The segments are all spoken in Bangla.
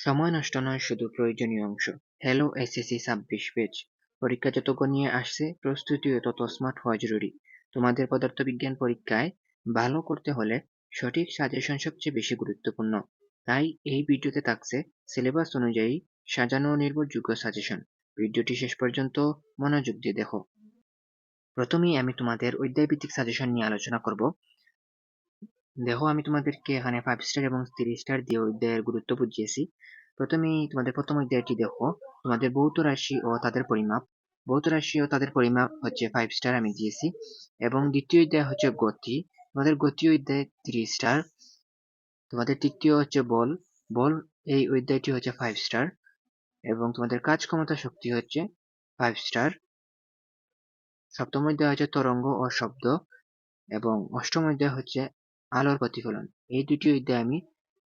সময় নষ্ট নয়, শুধু প্রয়োজনীয় অংশ। Hello SSC ২৬ page. পরীক্ষা যত ঘনিয়ে আসছে, প্রস্তুতিও তত স্মার্ট হওয়া জরুরি। তোমাদের পদার্থবিজ্ঞান পরীক্ষায় ভালো করতে হলে সঠিক সাজেশন সবচেয়ে বেশি গুরুত্বপূর্ণ। তাই এই ভিডিওতে থাকছে সিলেবাস অনুযায়ী সাজানো ও নির্ভরযোগ্য সাজেশন। ভিডিওটি শেষ পর্যন্ত মনোযোগ দিয়ে দেখো। প্রথমেই আমি তোমাদের অধ্যায়ভিত্তিক সাজেশন নিয়ে আলোচনা করব। দেখো, আমি তোমাদেরকে এখানে 5 স্টার এবং 3 স্টার দিয়ে অধ্যায়ের গুরুত্ব বুঝিয়েছি। প্রথমেই তোমাদের প্রথম অধ্যায়টি দেখো, তোমাদের ভৌত রাশি ও তাদের পরিমাপ। ভৌত রাশি ও তাদের পরিমাপ হচ্ছে 5 স্টার আমি দিয়েছি, এবং দ্বিতীয় অধ্যায় হচ্ছে গতি। তোমাদের গতি অধ্যায় 3 স্টার। তোমাদের তৃতীয় হচ্ছে বল। বল এই অধ্যায়টি হচ্ছে 5 স্টার, এবং তোমাদের কাজ ক্ষমতা শক্তি হচ্ছে 5 স্টার। সপ্তম অধ্যায় হচ্ছে তরঙ্গ ও শব্দ, এবং অষ্টম অধ্যায় হচ্ছে আলোর প্রতিফলন। এই দুটি অধ্যায় আমি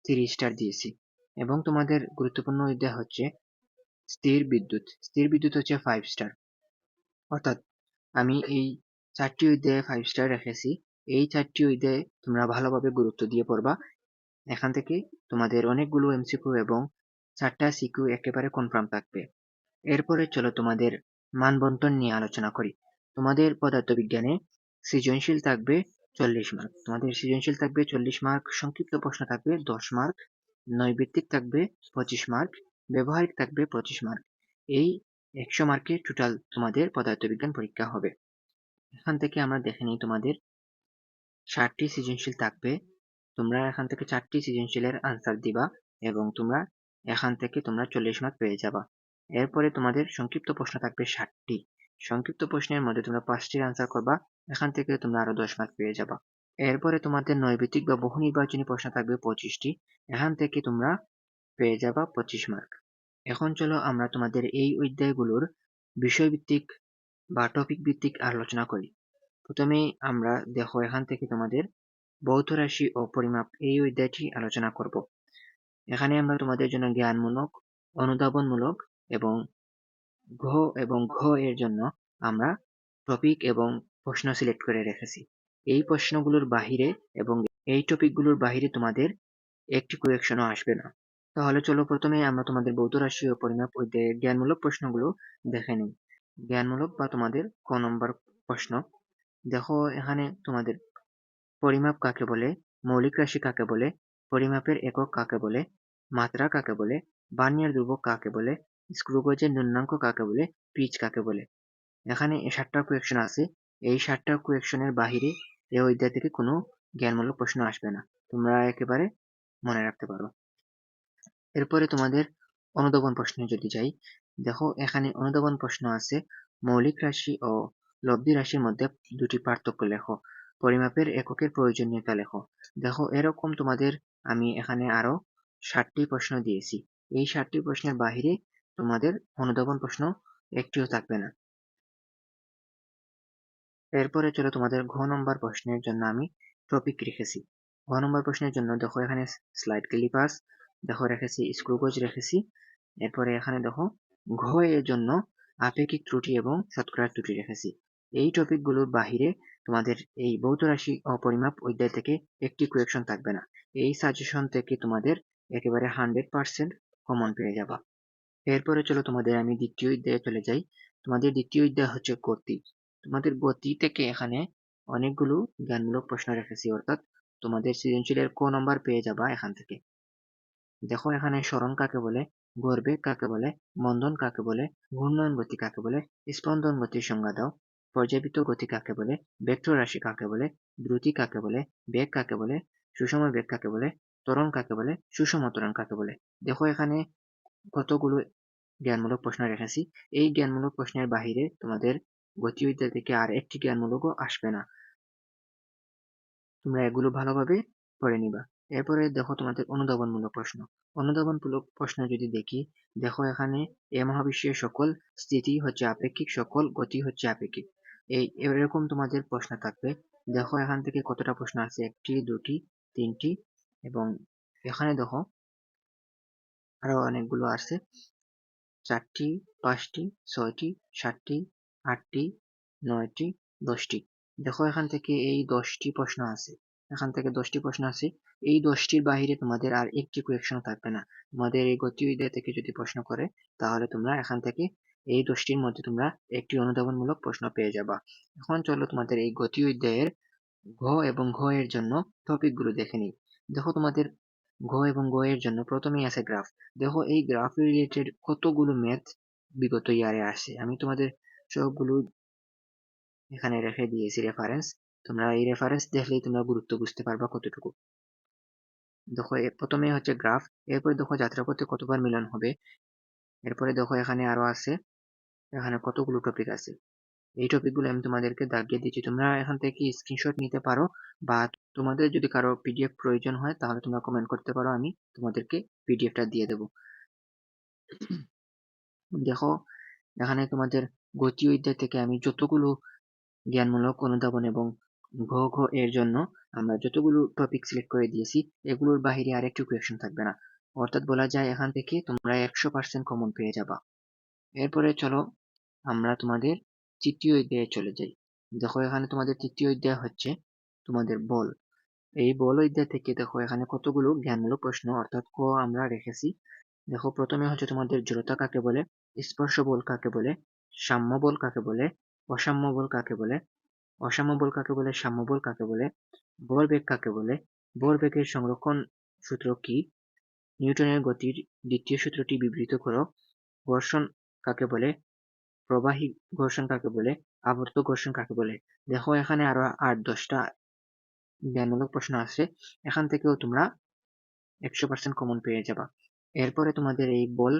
3 স্টার দিয়েছি। এবং তোমাদের গুরুত্বপূর্ণ অধ্যায় হচ্ছে স্থির বিদ্যুৎ। স্থির বিদ্যুৎ হচ্ছে 5 স্টার। অর্থাৎ আমি এই 4টি অধ্যায়ে 5 স্টার রেখেছি। এই 4টি অধ্যায়ে তোমরা ভালোভাবে গুরুত্ব দিয়ে পড়বা। এখান থেকে তোমাদের অনেকগুলো এমসিকিউ এবং 4টা সিকিউ একেবারে কনফার্ম থাকবে। এরপরে চলো তোমাদের মানবন্টন নিয়ে আলোচনা করি। তোমাদের পদার্থবিজ্ঞানে সৃজনশীল থাকবে 40 মার্ক। তোমাদের সৃজনশীল থাকবে 40 মার্ক, সংক্ষিপ্ত প্রশ্ন থাকবে 10 মার্ক, নৈর্ব্যক্তিক থাকবে 25 মার্ক, ব্যবহারিক থাকবে 25 মার্ক। এই 100 মার্কের টোটাল তোমাদের পদার্থবিজ্ঞান পরীক্ষা হবে। এখান থেকে আমরা দেখে নিই, তোমাদের 60টি সৃজনশীল থাকবে। তোমরা এখান থেকে 4টি সৃজনশীলের আনসার দিবা, এবং তোমরা এখান থেকে 40 মার্ক পেয়ে যাবা। এরপরে তোমাদের সংক্ষিপ্ত প্রশ্ন থাকবে 60টি। সংক্ষিপ্ত প্রশ্নের মধ্যে তোমরা 5টির আনসার করবা, এখান থেকে তোমরা আরো 10 মার্ক পেয়ে যাবা। এরপরে তোমাদের নৈর্ব্যক্তিক বা বহু নির্বাচনী প্রশ্ন থাকবে 25টি, এখান থেকে তোমরা পেয়ে যাবা 25 মার্ক। এখন চলো আমরা তোমাদের এই অধ্যায়গুলোর বিষয়ভিত্তিক বা টপিক ভিত্তিক আলোচনা করি। প্রথমেই আমরা দেখো, এখান থেকে তোমাদের ভৌত রাশি ও পরিমাপ এই অধ্যায়টি আলোচনা করব। এখানে আমরা তোমাদের জন্য জ্ঞানমূলক, অনুধাবনমূলক এবং ঘ এর জন্য আমরা টপিক এবং প্রশ্ন সিলেক্ট করে রেখেছি। এই প্রশ্নগুলোর বাহিরে এবং এই টপিকগুলোর বাহিরে তোমাদের একটি কোয়েকশনও আসবে না। তাহলে চলো প্রথমে আমরা তোমাদের ভৌত রাশি ও পরিমাপ অধ্যায়ের জ্ঞানমূলক প্রশ্নগুলো দেখে নিই। জ্ঞানমূলক বা তোমাদের ক নম্বর প্রশ্ন। দেখো, এখানে তোমাদের পরিমাপ কাকে বলে, মৌলিক রাশি কাকে বলে, পরিমাপের একক কাকে বলে, মাত্রা কাকে বলে, ভার্নিয়ার ধ্রুবক কাকে বলে, স্ক্রু গজের নিম্নাঙ্ক কাকে বলে, পিচ কাকে বলে। এখানে 7টা কোয়েকশন আছে। এই 7টা কোয়েকশনের বাহিরে এই অধ্যায় থেকে কোনো জ্ঞানমূলক প্রশ্ন আসবে না, তোমরা একেবারে মনে রাখতে পারো। এরপরে তোমাদের অনুধাবন প্রশ্নে যদি যাই, দেখো এখানে অনুধাবন প্রশ্ন আছে, মৌলিক রাশি ও লব্ধি রাশির মধ্যে দুটি পার্থক্য লেখো, পরিমাপের এককের প্রয়োজনীয়তা লেখো। দেখো, এরকম তোমাদের আমি এখানে আরো 7টি প্রশ্ন দিয়েছি। এই 7টি প্রশ্নের বাহিরে তোমাদের অনুধাবন প্রশ্ন একটিও থাকবে না। এরপরে চলো তোমাদের ঘ নম্বর প্রশ্নের জন্য আমি টপিক রেখেছি। ঘ নম্বর প্রশ্নের জন্য দেখো, এখানে স্লাইড ক্লিপার্স দেখো রেখেছি, স্ক্রু গজ রেখেছি। এরপরে এখানে দেখো ঘ এর জন্য আপেক্ষিক ত্রুটি এবং শতকরা ত্রুটি রেখেছি। এই টপিকগুলোর বাহিরে তোমাদের এই ভৌত রাশি ও পরিমাপ অধ্যায় থেকে একটি কোয়েকশন থাকবে না। এই সাজেশন থেকে তোমাদের একেবারে 100% কমন পেয়ে যাবা। এরপরে চলো তোমাদের আমি দ্বিতীয় অধ্যায়ে চলে যাই। তোমাদের দ্বিতীয় অধ্যায় হচ্ছে গতি। তোমাদের গতি থেকে এখানে অনেকগুলো জ্ঞানমূলক প্রশ্ন রেখেছি, অর্থাৎ তোমাদের সৃজনশীলের ক নম্বর পেয়ে যাবা এখান থেকে। দেখো, এখানে সরণ কাকে বলে, ভরবেগ কাকে বলে, মন্দন কাকে বলে, ঘূর্ণন গতি কাকে বলে, স্পন্দন গতির সংজ্ঞা দাও, পর্যাবৃত্ত গতি কাকে বলে, ভেক্টর রাশি কাকে বলে, দ্রুতি কাকে বলে, বেগ কাকে বলে, সুষম বেগ কাকে বলে, ত্বরণ কাকে বলে, সুষম ত্বরণ কাকে বলে। দেখো, এখানে কতগুলো জ্ঞানমূলক প্রশ্ন রেখেছি। এই জ্ঞানমূলক প্রশ্নের বাহিরে তোমাদের গতিবিদ্যা থেকে আর একটি জ্ঞানমূলকও আসবে না। তোমরা এগুলো ভালোভাবে পড়ে নিবা। এরপরে দেখো তোমাদের অনুধাবনমূলক প্রশ্ন। অনুধাবনমূলক প্রশ্ন যদি দেখি, দেখো এখানে এ মহাবিশ্বের সকল স্থিতি হচ্ছে আপেক্ষিক, সকল গতি হচ্ছে আপেক্ষিক। এরকম তোমাদের প্রশ্ন থাকবে। দেখো এখান থেকে কতটা প্রশ্ন আছে, 1টি, 2টি, 3টি, এবং এখানে দেখো আরো অনেকগুলো আছে, 4টি, 5টি, 6টি, 7টি, 8টি, 9টি, 10টি। দেখো এখান থেকে এই 10টি প্রশ্ন আছে। এখান থেকে 10টি প্রশ্ন আছে। এই 10টির বাহিরে তোমাদের আর একটি কোয়েকশন থাকবে না। তোমাদের এই গতিবিদ্যা থেকে যদি প্রশ্ন করে তাহলে তোমরা এখান থেকে এই 10টির মধ্যে তোমরা একটি অনুধাবনমূলক প্রশ্ন পেয়ে যাবা। এখন চলো তোমাদের এই গতিবিদ্যায়ের ঘ এবং ঘ এর জন্য টপিকগুলো দেখে নিই। দেখো তোমাদের ঘ এবং ঘ এর জন্য প্রথমেই আছে গ্রাফ। দেখো এই গ্রাফ রিলেটেড কতগুলো ম্যাথ বিগত ইয়ারে আসে। আমি তোমাদের সবগুলো এখানে রেখে দিয়েছি রেফারেন্স। তোমরা এই রেফারেন্স দেখলেই তোমরা গুরুত্ব বুঝতে পারবা কতটুকু। দেখো প্রথমে হচ্ছে গ্রাফ, এরপরে দেখো যাত্রাপথে কতবার মিলন হবে, এরপরে দেখো এখানে আরো আছে, এখানে কতগুলো টপিক আছে। এই টপিকগুলো আমি তোমাদেরকে দাগিয়ে দিচ্ছি, তোমরা এখান থেকে স্ক্রিনশট নিতে পারো, বা তোমাদের যদি কারো পিডিএফ প্রয়োজন হয় তাহলে তোমরা কমেন্ট করতে পারো, আমি তোমাদেরকে পিডিএফটা দিয়ে দেব। দেখো এখানে তোমাদের গতিবিদ্যা থেকে আমি যতগুলো জ্ঞানমূলক অনুধাবন এবং ঘ ঘ এর জন্য আমরা যতগুলো টপিক সিলেক্ট করে দিয়েছি এগুলোর বাহিরে আরেকটু কোয়েকশন থাকবে না, অর্থাৎ বলা যায় এখান থেকে তোমরা 100% কমন পেয়ে যাবা। এরপরে চলো আমরা তোমাদের তৃতীয় অধ্যায়ে চলে যাই। দেখো এখানে তোমাদের তৃতীয় অধ্যায় হচ্ছে তোমাদের বল। এই বল অধ্যায় থেকে দেখো এখানে কতগুলো জ্ঞানমূলক প্রশ্ন অর্থাৎ ক আমরা রেখেছি। দেখো প্রথমে হচ্ছে তোমাদের জড়তা কাকে বলে, স্পর্শ বল কাকে বলে, সাম্য বল কাকে বলে, অসাম্য বল কাকে বলে, অসাম্য বল কাকে বলে, সাম্য বল কাকে বলে, ভরবেগ কাকে বলে, ভরবেগের সংরক্ষণ সূত্র কি, নিউটনের গতির দ্বিতীয় সূত্রটি বিবৃত করো, ঘর্ষণ কাকে বলে, প্রবাহী ঘর্ষণ কাকে বলে, আবর্ত ঘর্ষণ কাকে বলে। দেখো এখানে আরো 8-10টা জ্ঞানমূলক প্রশ্ন আছে, এখান থেকেও তোমরা 100% কমন পেয়ে যাবা। এরপরে তোমাদের এই বল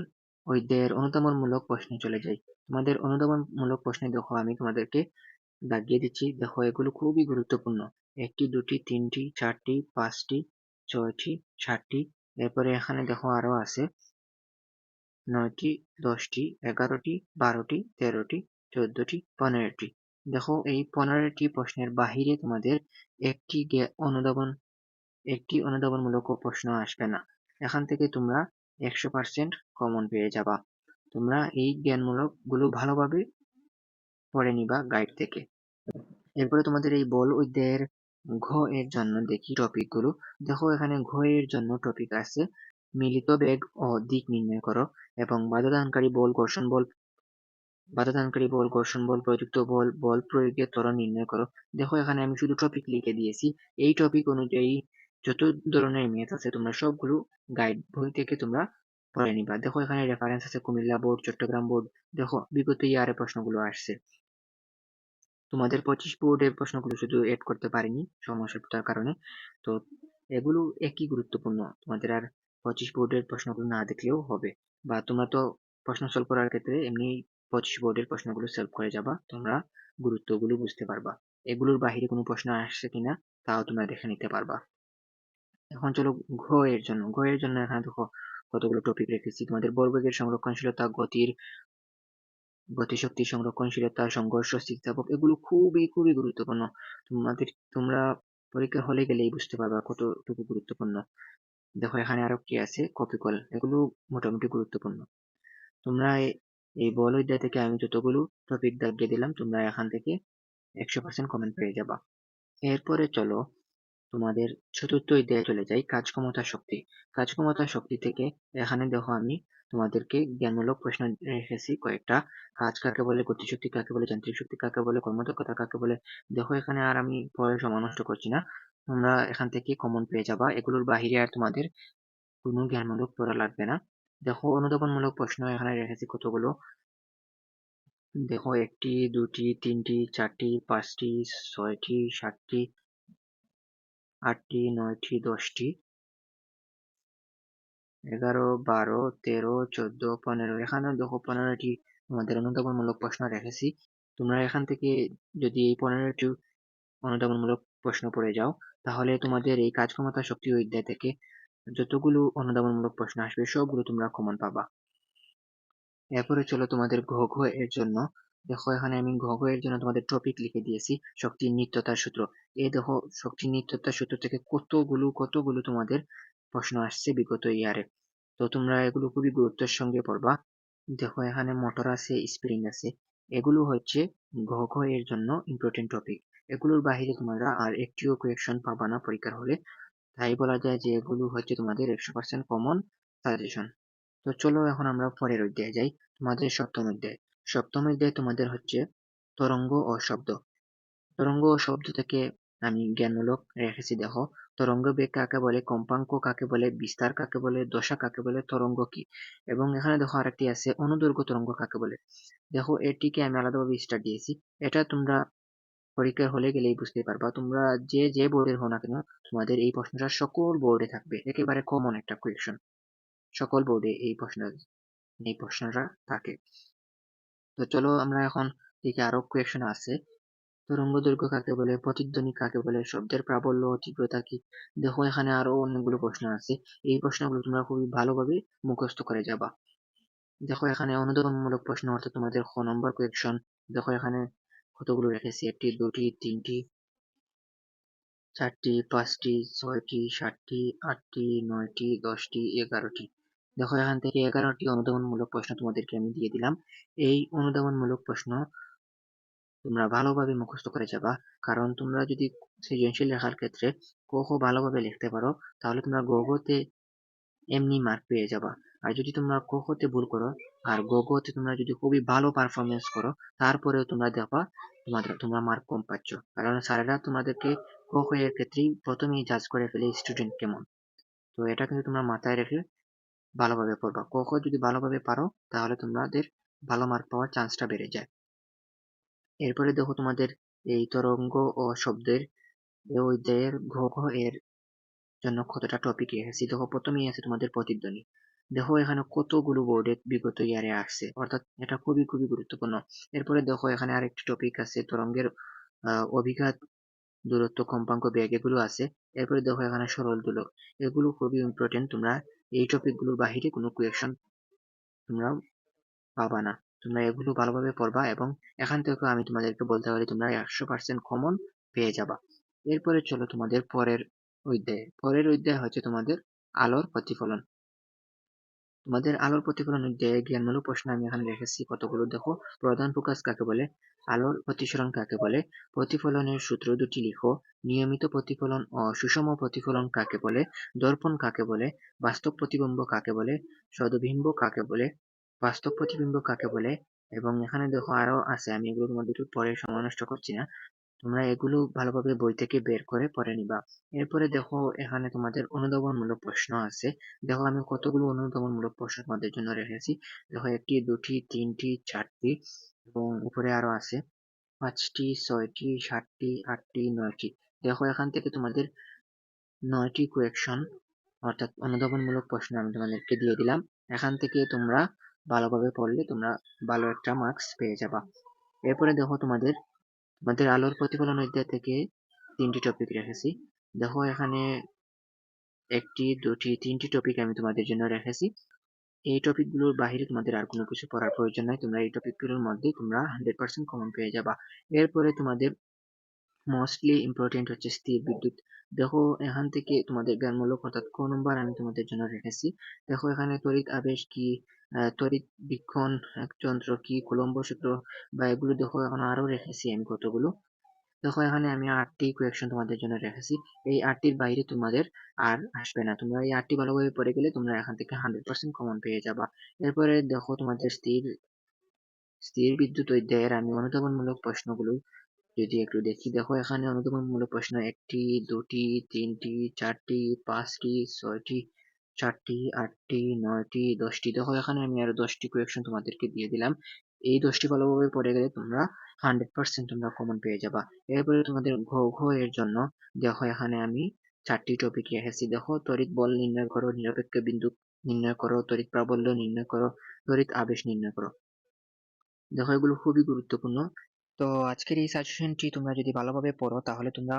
অধ্যায়ের অনুধাবনমূলক প্রশ্নে চলে যাই। তোমাদের অনুধাবনমূলক প্রশ্নে দেখো আমি তোমাদেরকে দাগিয়ে দিচ্ছি। দেখো এগুলো খুবই গুরুত্বপূর্ণ। 1টি 2টি 3টি 4টি 5টি 6টি 7টি, এরপরে এখানে দেখো আরো আছে 9টি 10টি 11টি 12টি 13টি 14টি 15টি। দেখো এই 15টি প্রশ্নের বাহিরে তোমাদের একটি অনুধাবনমূলক প্রশ্ন আসবে না। এখান থেকে তোমরা 100% কমন পেয়ে যাবা। তোমরা এই জ্ঞানমূলক গুলো ভালোভাবে পড়ে নিবা গাইড থেকে। এরপরে তোমাদের এই বল অধ্যায়ের ঘ এর জন্য দেখি টপিক গুলো। দেখো এখানে ঘ এর জন্য টপিক আছে মিলিত বেগ ও দিক নির্ণয় করো, এবং বাধাদানকারী বল ঘর্ষণ বল প্রযুক্ত বল বল প্রয়োগের ত্বরণ নির্ণয় করো। দেখো এখানে আমি শুধু টপিক লিখে দিয়েছি, এই টপিক অনুযায়ী যত ধরনের ম্যাথ আছে তোমরা সবগুলো গাইড বই থেকে তোমরা পড়ে নিবা। দেখো এখানে রেফারেন্স আছে কুমিল্লা বোর্ড, চট্টগ্রাম বোর্ড। দেখো বিগত ইয়ারে প্রশ্নগুলো আসছে। তোমাদের 25 বোর্ডের প্রশ্নগুলো শুধু এড করতে পারিনি সমস্যাটার কারণে, তো এগুলো একই গুরুত্বপূর্ণ, তোমাদের আর 25 বোর্ডের প্রশ্নগুলো না দেখলেও হবে, বা তোমরা তো প্রশ্ন সলভ করার ক্ষেত্রে এমনি 25 বোর্ডের প্রশ্নগুলো সলভ করে যাবা, তোমরা গুরুত্বগুলো বুঝতে পারবা। এগুলোর বাহিরে কোনো প্রশ্ন আসছে কিনা তাও তোমরা দেখে নিতে পারবা। এখন চলো ঘ এর জন্য এখানে দেখো কতগুলো টপিক রেখেছি। তোমাদের ভরবেগের সংরক্ষণশীলতা, গতিশক্তি সংরক্ষণশীলতা, সংঘর্ষ স্থিতিস্থাপক, এগুলো খুবই খুবই গুরুত্বপূর্ণ। তোমরা পরীক্ষার হলে গেলেই বুঝতে পারবা কতটুকু গুরুত্বপূর্ণ। দেখো এখানে আরো কি আছে, কপিকল, এগুলো মোটামুটি গুরুত্বপূর্ণ। তোমরা এই বল অধ্যায় থেকে আমি যতগুলো টপিক দাগিয়ে দিলাম তোমরা এখান থেকে 100% কমেন্ট পেয়ে যাবা। এরপরে চলো তোমাদের চতুর্থ অধ্যায়ে চলে যাই, কাজক্ষমতা শক্তি। কাজক্ষমতা শক্তি থেকে এখানে দেখো আমি তোমাদেরকে জ্ঞানমূলক প্রশ্ন রেখেছি কয়েকটা। কাজ কাকে বলে, গতিশক্তি কাকে বলে, যান্ত্রিক শক্তি কাকে বলে, কর্মদক্ষতা কাকে বলে। দেখো এখানে আর আমি পরে সময় নষ্ট করছি না, তোমরা এখান থেকে কমন পেয়ে যাবা, এগুলোর বাহিরে আর তোমাদের কোনো জ্ঞানমূলক পড়া লাগবে না। দেখো অনুধাবনমূলক প্রশ্ন এখানে রেখেছি কতগুলো। দেখো 1টি 2টি 3টি 4টি 5টি 6টি 7টি 8টি 9টি 10টি 11 12 13 14 15, এখানেও দেখো 15টি তোমাদের অনুধাবনমূলক প্রশ্ন রেখেছি। তোমরা এখান থেকে যদি এই 15টি অনুধাবনমূলক প্রশ্ন পড়ে যাও তাহলে তোমাদের এই কাজক্ষমতা শক্তি অধ্যায় থেকে যতগুলো অনুধাবনমূলক প্রশ্ন আসবে সবগুলো তোমরা কমন পাবা। এরপরে চলো তোমাদের ঘ ঘ এর জন্য। দেখো এখানে আমি ঘ ঘ এর জন্য তোমাদের টপিক লিখে দিয়েছি শক্তির নিত্যতার সূত্র। এই দেখো শক্তির নিত্যতার সূত্র থেকে কতগুলো তোমাদের প্রশ্ন আসছে বিগত ইয়ারে, তো তোমরা এগুলো খুবই গুরুত্বের সঙ্গে পড়বা। দেখো এখানে মোটর আছে, স্প্রিং আছে, এগুলো হচ্ছে ঘ ঘ এর জন্য ইম্পর্টেন্ট টপিক। এগুলোর বাহিরে তোমরা আর একটিও কোয়েকশন পাবা না পরীক্ষার হলে। তাই বলা যায় যে এগুলো হচ্ছে তোমাদের 100% কমন সাজেশন। তো চলো এখন আমরা পরের অধ্যায়ে যাই, তোমাদের সপ্তম অধ্যায়। সপ্তম অধ্যায় তোমাদের হচ্ছে তরঙ্গ ও শব্দ। তরঙ্গ ও শব্দ থেকে আমি জ্ঞানমূলক রেখেছি, দেখো তরঙ্গ বেগ কাকে বলে, কম্পাঙ্ক কাকে বলে, বিস্তার কাকে বলে, দশা কাকে বলে, তরঙ্গ কি, এবং এখানে দেখো আরেকটি আছে অনুদৈর্ঘ্য তরঙ্গ কাকে বলে। দেখো এটিকে আমি আলাদাভাবে স্টার দিয়েছি, এটা তোমরা পরীক্ষার হলে গেলেই বুঝতে পারবা। তোমরা যে বোর্ডের হও না কেন, তোমাদের এই প্রশ্নটা সকল বোর্ডে থাকবে, একেবারে কমন একটা কোয়েকশন, সকল বোর্ডে এই প্রশ্নটা থাকে। তো চলো আমরা এখন দেখি আরো কোয়েকশন আছে। তরঙ্গদৈর্ঘ্য কাকে বলে, প্রতিধ্বনি কাকে বলে, শব্দের প্রাবল্য ও তীব্রতা কি। দেখো এখানে আরো অনেকগুলো প্রশ্ন আছে, এই প্রশ্নগুলো তোমরা খুবই ভালোভাবে মুখস্থ করে যাবা। দেখো এখানে অনুধাবনমূলক প্রশ্ন অর্থাৎ তোমাদের খ নম্বর কোয়েকশন। দেখো এখানে কতগুলো রেখেছি, একটি, দুটি, তিনটি, চারটি, পাঁচটি, ছয়টি, সাতটি, আটটি, নয়টি, 10টি, 11টি। দেখো এখান থেকে 11টি অনুধাবনমূলক প্রশ্ন তোমাদেরকে আমি দিয়ে দিলাম। এই অনুধাবনমূলক প্রশ্ন তোমরা ভালোভাবে মুখস্থ করে যাবা, কারণ তোমরা যদি সৃজনশীল লেখার ক্ষেত্রে ক খ ভালোভাবে লিখতে পারো, তাহলে তোমরা গ ঘ তে এমনি মার্ক পেয়ে যাবা। আর যদি তোমরা ক খ তে ভুল করো আর গ ঘ তে তোমরা যদি খুবই ভালো পারফরমেন্স করো, তারপরেও তোমরা দেখবা তোমরা মার্ক কম পাচ্ছ, কারণ স্যারেরা তোমাদেরকে ক খ এর ক্ষেত্রেই প্রথমেই জাজ করে ফেলে স্টুডেন্ট কেমন। তো এটা কিন্তু তোমরা মাথায় রেখে ভালোভাবে পড়বা। ক খ যদি ভালোভাবে পারো তাহলে তোমাদের ভালো মার্ক পাওয়ার চান্সটা বেড়ে যায়। এরপরে দেখো তোমাদের এই তরঙ্গ ও শব্দের এই অধ্যায়ের ঘ ঘ এর জন্য কতটা টপিক রেখেছি। দেখো প্রথমেই আছে তোমাদের প্রতিধ্বনি। দেখো এখানে কতগুলো বোর্ডে বিগত ইয়ারে আসছে, অর্থাৎ এটা খুবই খুবই গুরুত্বপূর্ণ। এরপরে দেখো এখানে আরেকটি টপিক আছে তরঙ্গের অভিঘাত, দূরত্ব, কম্পাঙ্ক, বেগ, এগুলো আছে। এরপরে দেখো এখানে সরল দোলক, এগুলো খুবই ইম্পর্টেন্ট। তোমরা এই টপিকগুলোর বাহিরে কোনো কোয়েকশন তোমরা পাবা না। তোমরা এগুলো ভালোভাবে পড়বা এবং এখান থেকে আমি তোমাদেরকে বলতে পারি তোমরা 100% কমন পেয়ে যাবা। এরপরে চলো তোমাদের পরের অধ্যায় হচ্ছে তোমাদের আলোর প্রতিফলন। তোমাদের আলোর প্রতিফলন অধ্যায়ে জ্ঞানমূলক প্রশ্ন আমি এখানে রেখেছি কতগুলো। দেখো প্রধান ফোকাস কাকে বলে, আলোর প্রতিসরণ কাকে বলে, প্রতিফলনের সূত্র দুটি লিখো, নিয়মিত প্রতিফলন ও সুষম প্রতিফলন কাকে বলে, দর্পণ কাকে বলে, বাস্তব প্রতিবিম্ব কাকে বলে, সদবিম্ব কাকে বলে, বাস্তব প্রতিবিম্ব কাকে বলে, এবং এখানে দেখো আরো আছে, আমি এগুলো তোমাদের পরে সময় নষ্ট করছি না, তোমরা এগুলো ভালোভাবে বই থেকে বের করে পড়ে নিবা। এরপরে দেখো এখানে তোমাদের অনুধাবনমূলক প্রশ্ন আছে। দেখো আমি কতগুলো অনুধাবনমূলক প্রশ্ন তোমাদের জন্য রেখেছি। দেখো একটি, দুটি, তিনটি, চারটি, এবং উপরে আরো আছে 5টি, 6টি, 7টি, 8টি, 9টি। দেখো এখান থেকে তোমাদের 9টি কোয়েকশন অর্থাৎ অনুধাবনমূলক প্রশ্ন আমি তোমাদেরকে দিয়ে দিলাম। এখান থেকে তোমরা ভালোভাবে পড়লে তোমরা ভালো একটা মার্কস পেয়ে যাবা। এরপরে দেখো তোমাদের আলোর প্রতিফলন অধ্যায় থেকে 3টি টপিক রেখেছি। দেখো এখানে একটি, দুটি, 3টি টপিক আমি তোমাদের জন্য রেখেছি। এই টপিকগুলোর বাহিরে তোমাদের আর কোনো কিছু পড়ার প্রয়োজন নাই, তোমরা এই টপিকগুলোর মধ্যেই তোমরা 100% কমন পেয়ে যাবা। এরপরে তোমাদের মোস্টলি ইম্পর্টেন্ট হচ্ছে স্থির বিদ্যুৎ। দেখো এখান থেকে তোমাদের জ্ঞানমূলক অর্থাৎ ক নম্বর আমি তোমাদের জন্য রেখেছি। দেখো এখানে তড়িৎ আবেশ কি, তড়িৎ বীক্ষণ যন্ত্র কি, কুলম্ব সূত্র, বা এগুলো দেখো এখন আরো রেখেছি আমি কতগুলো। দেখো এখানে আমি 8টি কোয়েকশন তোমাদের জন্য রেখেছি। এই 8টির বাইরে তোমাদের আর আসবে না, তোমরা এই 8টি ভালোভাবে পড়ে গেলে তোমরা এখান থেকে 100% কমন পেয়ে যাবা। এরপরে দেখো তোমাদের স্থির বিদ্যুৎ অধ্যায়ের আমি অনুধাবনমূলক প্রশ্নগুলো যদি একটু দেখি। দেখো এখানে অনুধাবনমূলক প্রশ্ন 1টি, 2টি, 3টি, 4টি, 5টি, 6টি, 7টি, 8টি, 9টি, 10টি। দেখো এখানে আমি আরো 10টি কোয়েকশন তোমাদেরকে দিয়ে দিলাম। এই 10টি ভালোভাবে পড়ে গেলে তোমরা 100% তোমরা কমন পেয়ে যাবা। এরপরে তোমাদের ঘ ঘ এর জন্য দেখো এখানে আমি 4টি টপিক রেখেছি। দেখো তড়িৎ বল নির্ণয় করো, নিরপেক্ষ বিন্দু নির্ণয় করো, তড়িৎ প্রাবল্য নির্ণয় করো, তড়িৎ আবেশ নির্ণয় করো। দেখো এগুলো খুবই গুরুত্বপূর্ণ। তো আজকের এই সাজেশনটি তোমরা যদি ভালোভাবে পড়ো তাহলে তোমরা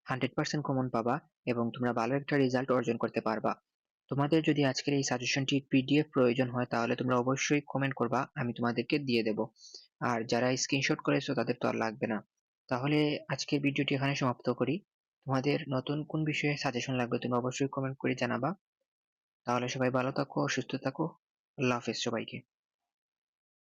100% কমন পাবা এবং তোমরা ভালো একটা রেজাল্ট অর্জন করতে পারবা। তোমাদের যদি আজকের এই সাজেশনটির পিডিএফ প্রয়োজন হয় তাহলে তোমরা অবশ্যই কমেন্ট করবা, আমি তোমাদেরকে দিয়ে দেব। আর যারা স্ক্রিনশট করেছো তাদের তো আর লাগবে না। তাহলে আজকের ভিডিওটি এখানে সমাপ্ত করি। তোমাদের নতুন কোন বিষয়ে সাজেশন লাগবে তোমরা অবশ্যই কমেন্ট করে জানাবা। তাহলে সবাই ভালো থাকো, সুস্থ থাকো। আল্লাহ হাফেজ সবাইকে।